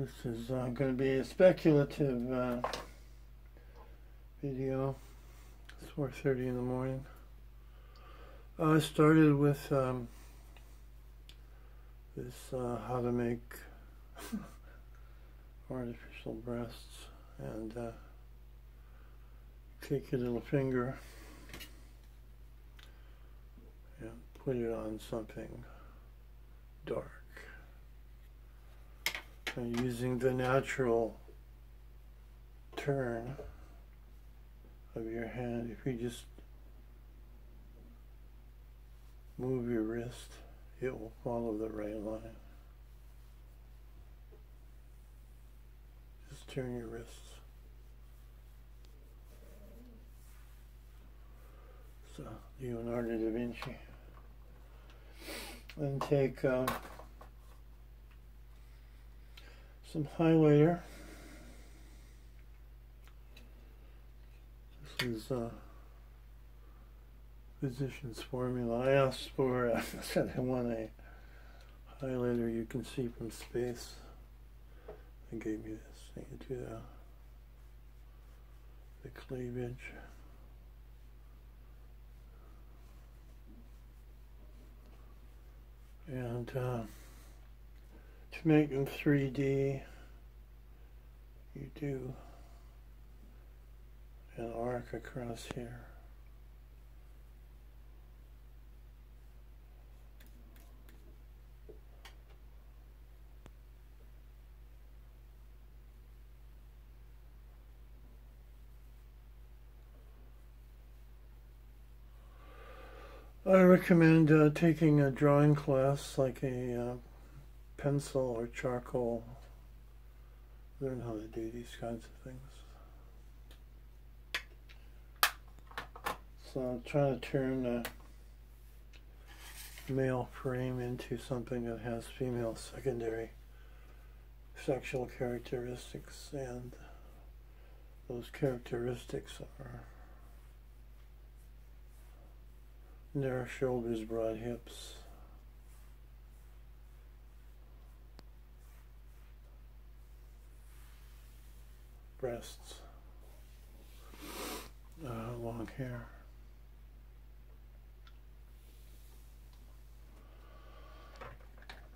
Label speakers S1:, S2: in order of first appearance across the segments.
S1: This is going to be a speculative video. It's 4:30 in the morning. I started with this how to make artificial breasts, and take your little finger and put it on something dark. And using the natural turn of your hand, if you just move your wrist, it will follow the right line. Just turn your wrists. So, Leonardo da Vinci. Then take some highlighter. This is physician's formula. I asked for, I said I want a highlighter you can see from space. They gave me this. You can do the cleavage. And to make them 3D, you do an arc across here. I recommend taking a drawing class, like a pencil or charcoal. Learn how to do these kinds of things. So I'm trying to turn the male frame into something that has female secondary sexual characteristics, and those characteristics are narrow shoulders, broad hips, breasts, long hair.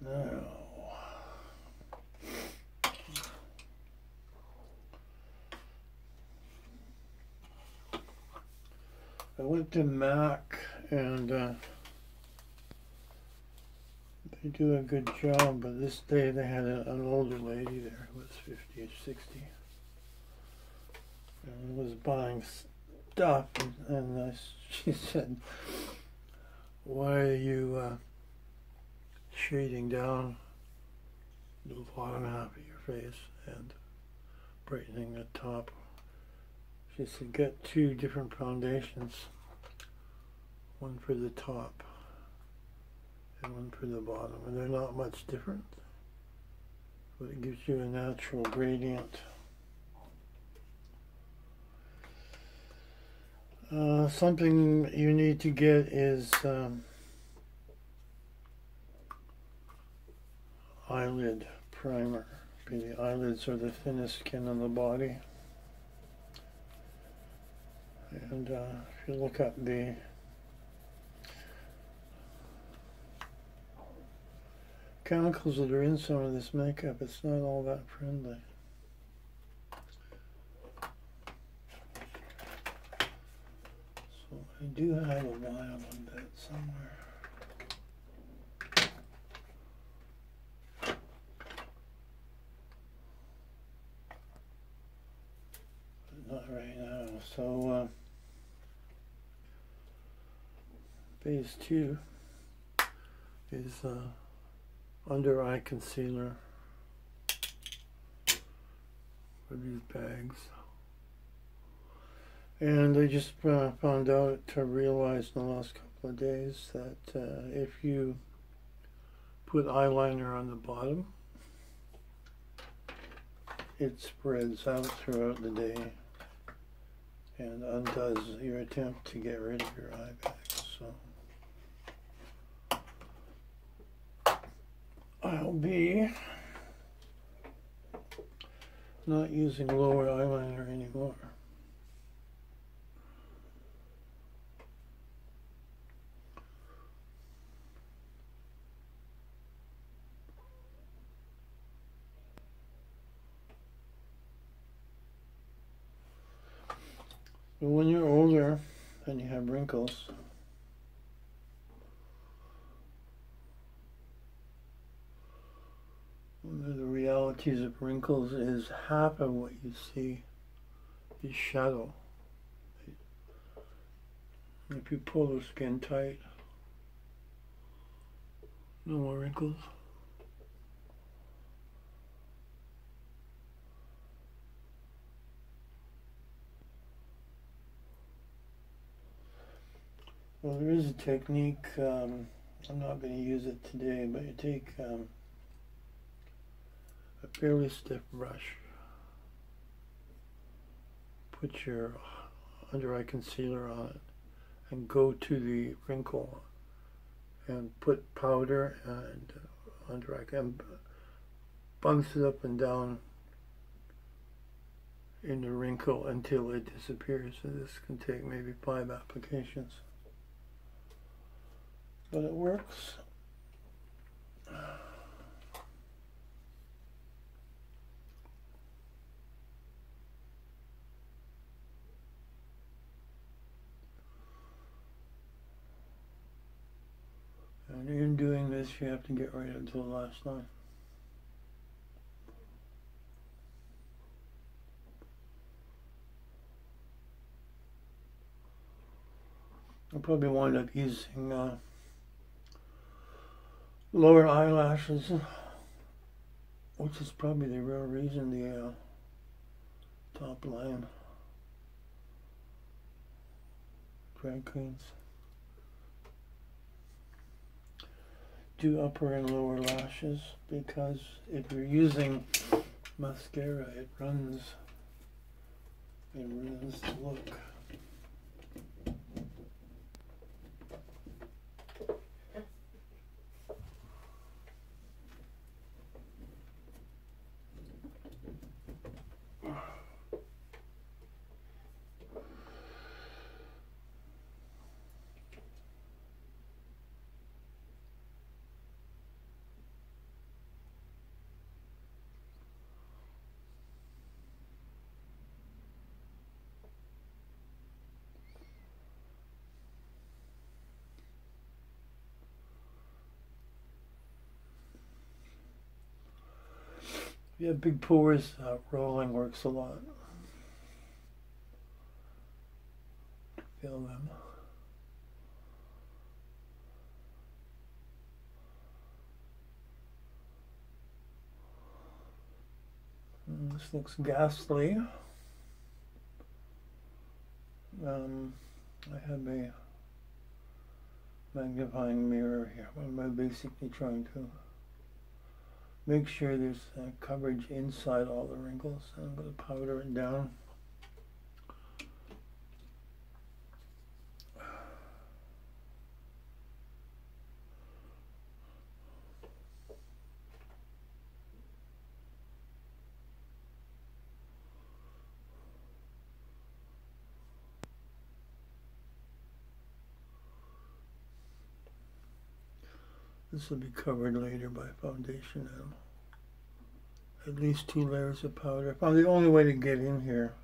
S1: Now, I went to Mac, and they do a good job, but this day they had an older lady there who was 50 or 60, and was buying stuff, and she said, "Why are you shading down the bottom half of your face and brightening the top?" She said, "Get two different foundations, one for the top and one for the bottom, and they're not much different, but it gives you a natural gradient." Something you need to get is eyelid primer. The eyelids are the thinnest skin on the body, and if you look up the chemicals that are in some of this makeup, it's not all that friendly. So I do have a vial of that somewhere. But not right now. So phase 2 is under eye concealer for these bags. And I just found out to realize in the last couple of days that if you put eyeliner on the bottom, it spreads out throughout the day and undoes your attempt to get rid of your eye bags. So I'll be Not using lower eyeliner anymore. But when you're older and you have wrinkles, one of the realities of wrinkles is half of what you see is shadow. If you pull the skin tight, no more wrinkles. Well, there is a technique, I'm not going to use it today, but you take a fairly stiff brush, put your under eye concealer on it, and go to the wrinkle and put powder and under eye and bounce it up and down in the wrinkle until it disappears. So this can take maybe 5 applications. But it works. And in doing this, you have to get right up to the last line. I'll probably wind up using lower eyelashes, which is probably the real reason the top line drag queens do upper and lower lashes, because if you're using mascara, it ruins the look. If you have big pores, rolling works a lot. Feel them. This looks ghastly. I have a magnifying mirror here. What am I basically trying to make sure there's coverage inside all the wrinkles. I'm going to powder it down. This will be covered later by foundation now. At least 2 layers of powder. I found the only way to get in here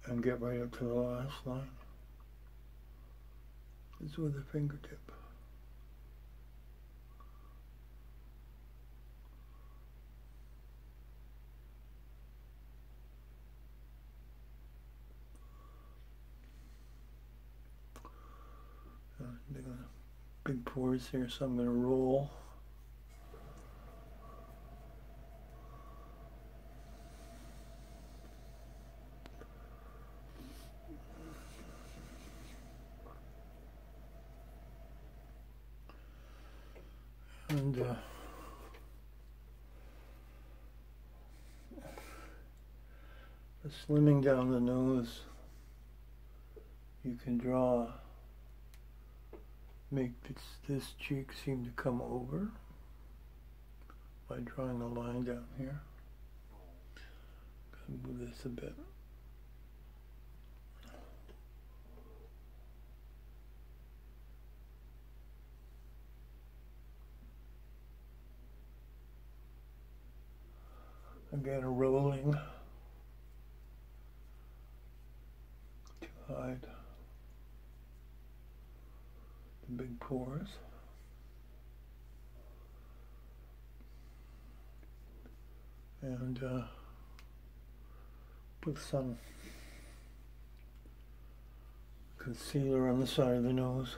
S1: and get right up to the last line is with a fingertip. Big pores here, so I'm going to roll. And slimming down the nose, you can draw, make this cheek seem to come over by drawing a line down here. Move this a bit. Again, rolling to hide the big pores. And put some concealer on the side of the nose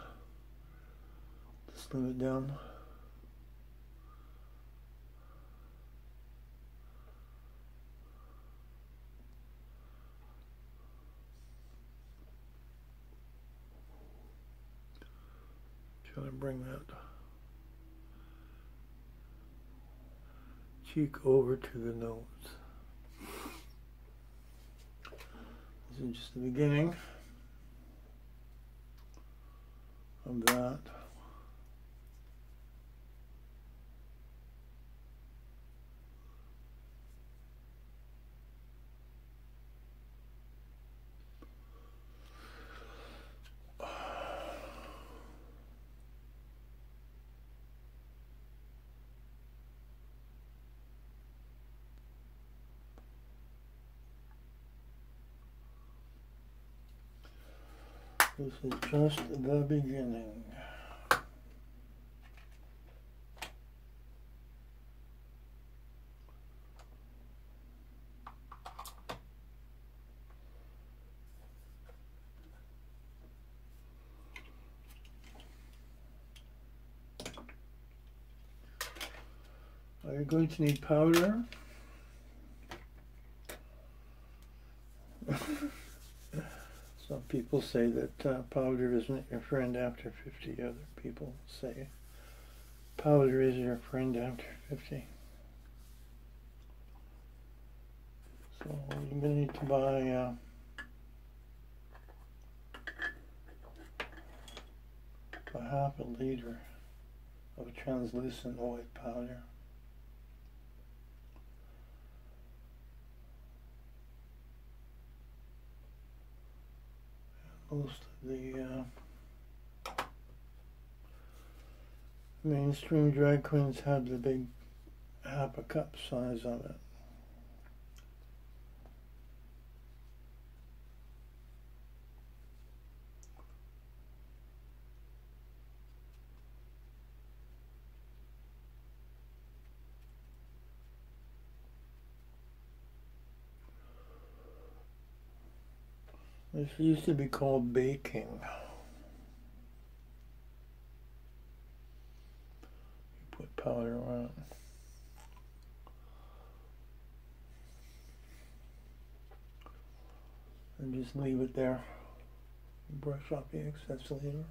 S1: to slim it down. Try to bring that cheek over to the nose. This is just the beginning of that. This is just the beginning. You're going to need powder. Some people say that powder isn't your friend after 50. Other people say powder is your friend after 50. So you're going to need to buy a half a liter of translucent white powder. Most of the mainstream drag queens have the big half a cup size of it. This used to be called baking. You put powder on it. And just leave it there. Brush off the excess later.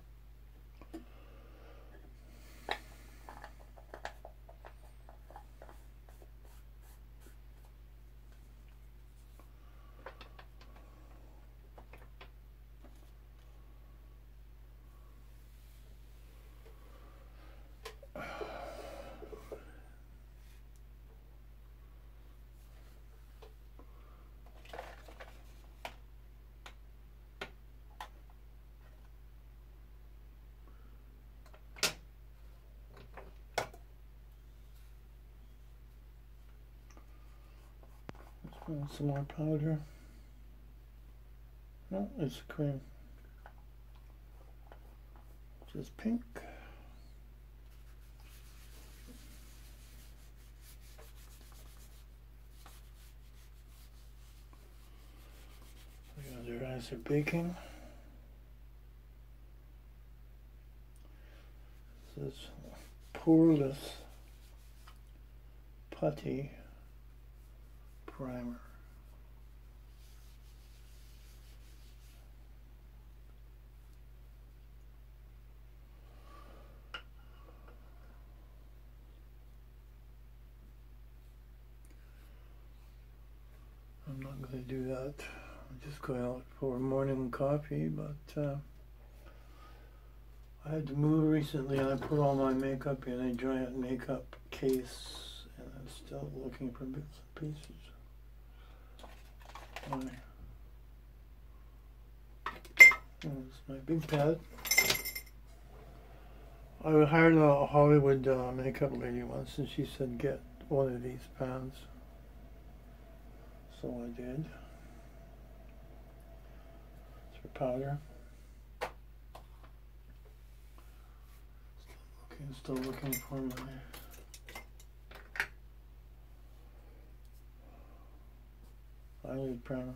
S1: Some more powder. No, it's cream. Just pink. Your eyes are baking. This is poreless putty primer. I'm not going to do that. I'm just going out for morning coffee, but I had to move recently and I put all my makeup in a giant makeup case and I'm still looking for bits and pieces. my big pad. I hired a Hollywood makeup lady once, and she said get one of these pans. So I did. It's for powder. Still looking for my eyelid primer.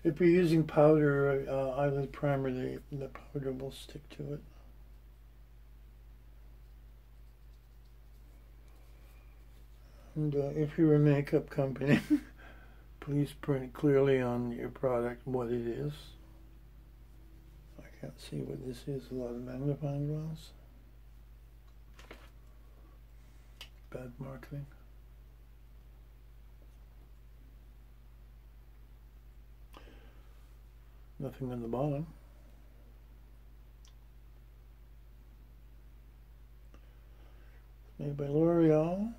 S1: If you're using powder, eyelid primer, the powder will stick to it. And if you're a makeup company, please print clearly on your product what it is. I can't see what this is, a lot of magnifying glass. Bad marketing. Nothing on the bottom. Made by L'Oreal.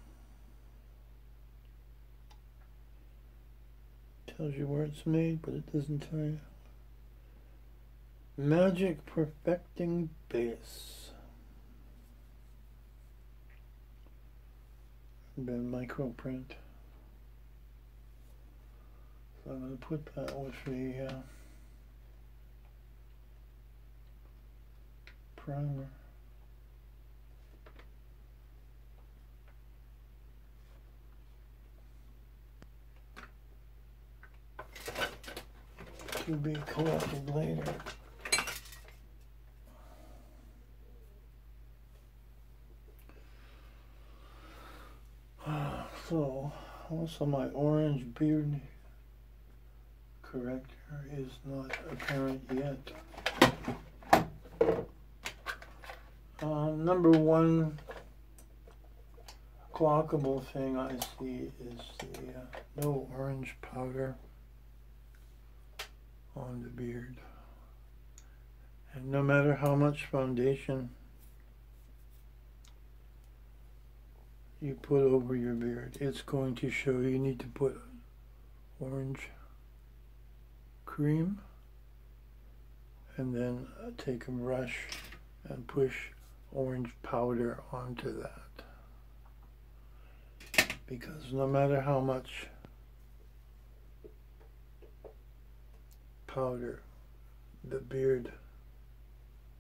S1: Tells you where it's made, but it doesn't tell you. Magic Perfecting Base. Been microprint. So I'm going to put that with the primer. To be collected later. So, also my orange beard corrector is not apparent yet. Number one clockable thing I see is the no orange powder on the beard. And no matter how much foundation you put over your beard, it's going to show you need to put orange cream and then take a brush and push orange powder onto that. Because no matter how much powder, the beard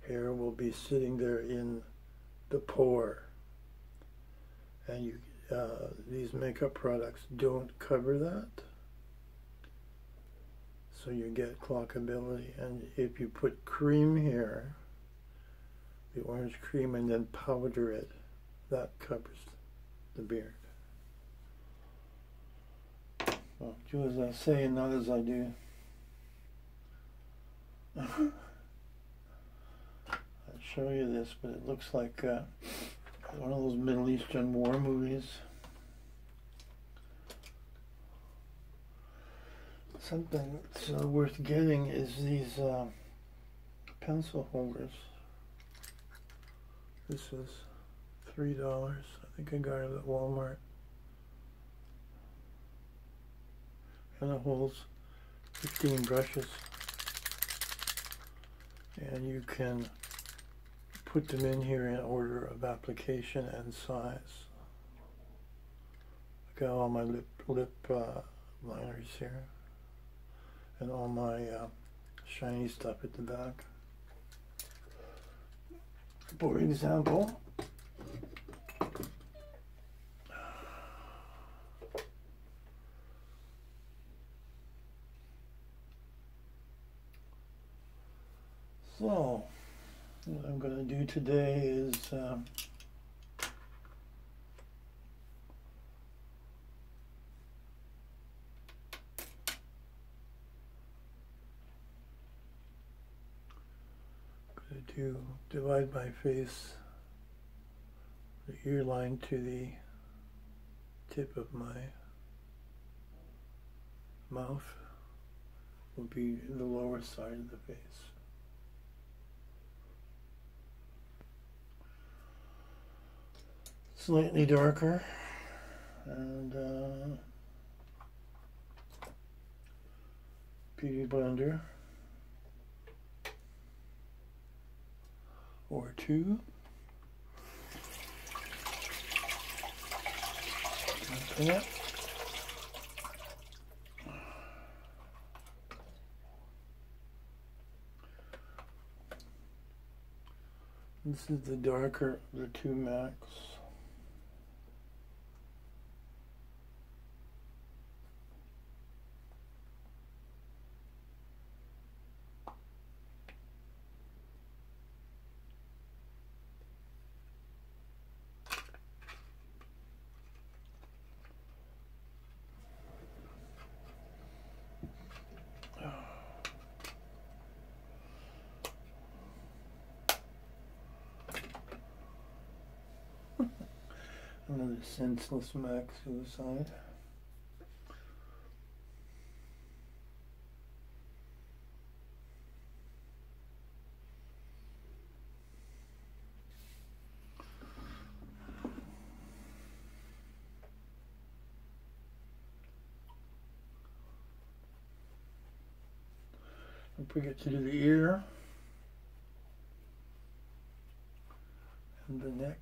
S1: hair will be sitting there in the pore. And you, these makeup products don't cover that, so you get clockability. And if you put cream here, the orange cream, and then powder it, that covers the beard. Well, do as I say and not as I do. I'll show you this, but it looks like one of those Middle Eastern war movies. Something that's worth getting is these pencil holders. This is $3. I think I got it at Walmart. And it holds 15 brushes. And you can put them in here in order of application and size. I got all my lip liners here, and all my shiny stuff at the back. For example, so what I'm going to do today is going to divide my face, the ear line to the tip of my mouth will be the lower side of the face. Slightly darker and beauty blender or two. Open it. This is the darker, the 2 Max. Another senseless Max suicide. Don't forget to do the ear and the neck.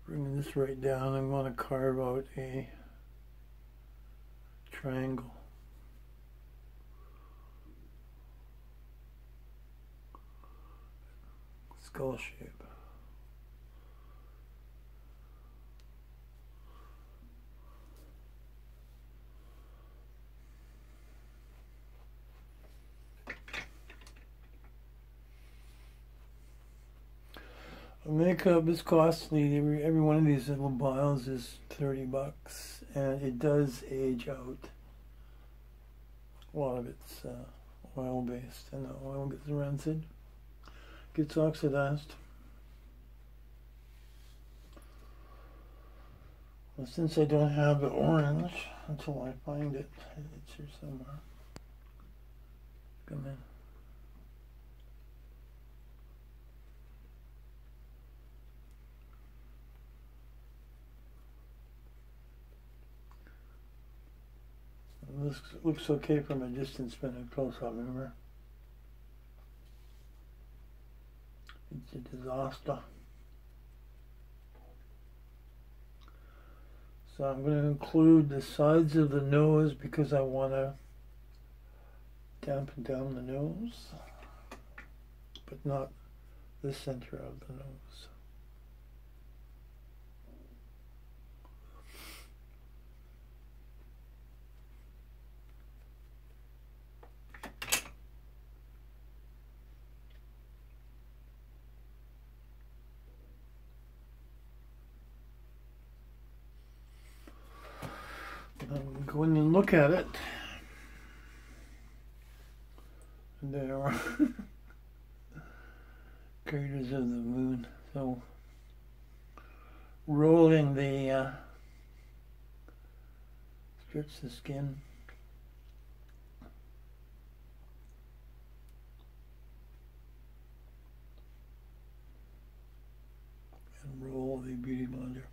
S1: Bringing this right down, I'm going to carve out a triangle. Skull shape. Makeup is costly. Every one of these little vials is $30, and it does age out. A lot of it's oil based, and the oil gets rancid, gets oxidized. Well, since I don't have the orange until I find it, it's here somewhere. Come in. This looks okay from a distance, but a close-up, remember? It's a disaster. So I'm going to include the sides of the nose because I want to dampen down the nose, but not the center of the nose. Go in and look at it. There are craters of the moon. So rolling the stretch the skin. And roll the beauty blender.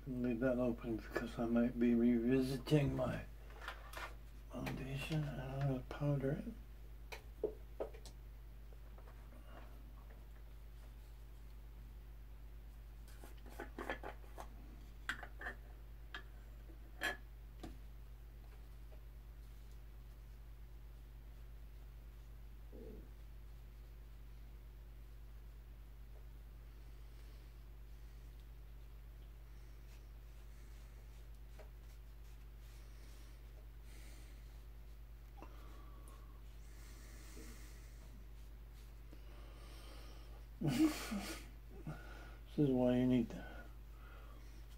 S1: Leave that open because I might be revisiting my foundation, and I'm going to powder it. This is why you need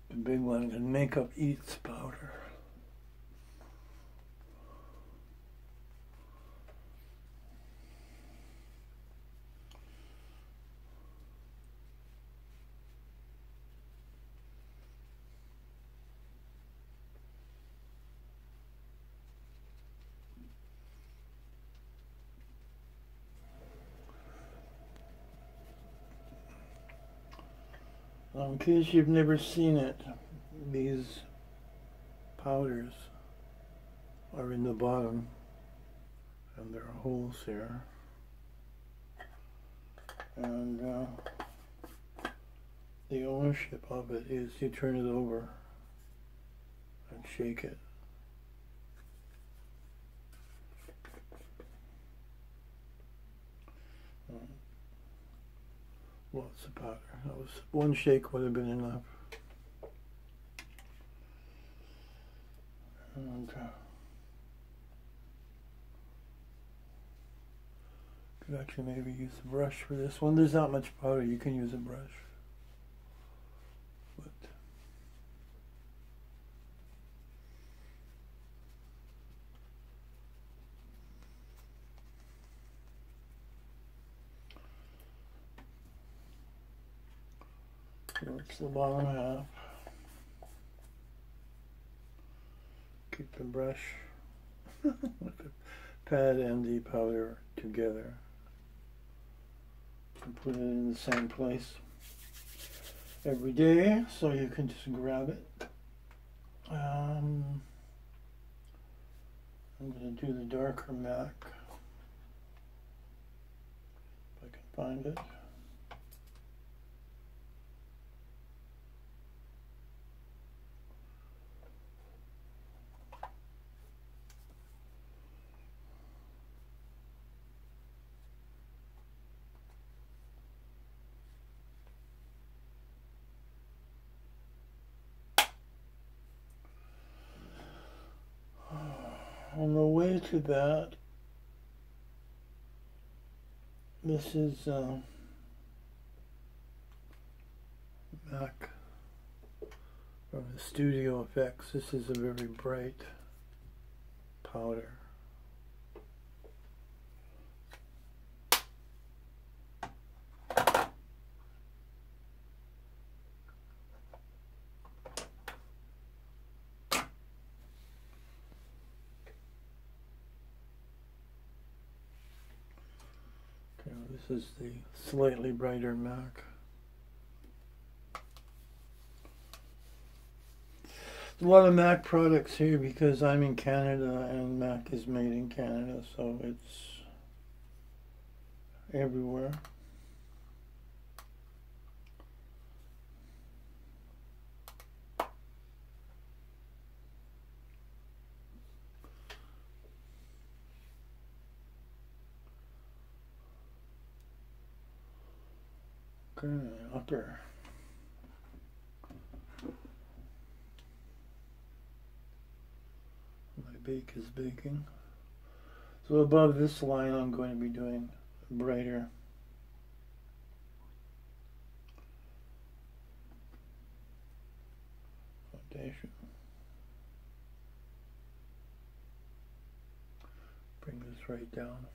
S1: the big one, and makeup eats powder. In case you've never seen it, these powders are in the bottom, and there are holes here. And the ownership of it is you turn it over and shake it. Lots of powder. That was one shake would have been enough. And could actually maybe use a brush for this one. There's not much powder. You can use a brush. But that's the bottom half. Keep the brush with the pad and the powder together and put it in the same place every day, so you can just grab it. I'm going to do the darker MAC if I can find it. On the way to that, this is MAC from the Studio Effects. This is a very bright powder. This is the slightly brighter MAC. There's a lot of MAC products here because I'm in Canada and MAC is made in Canada, so it's everywhere. Okay, upper. My bake is baking. So above this line I'm going to be doing brighter. Foundation. Bring this right down.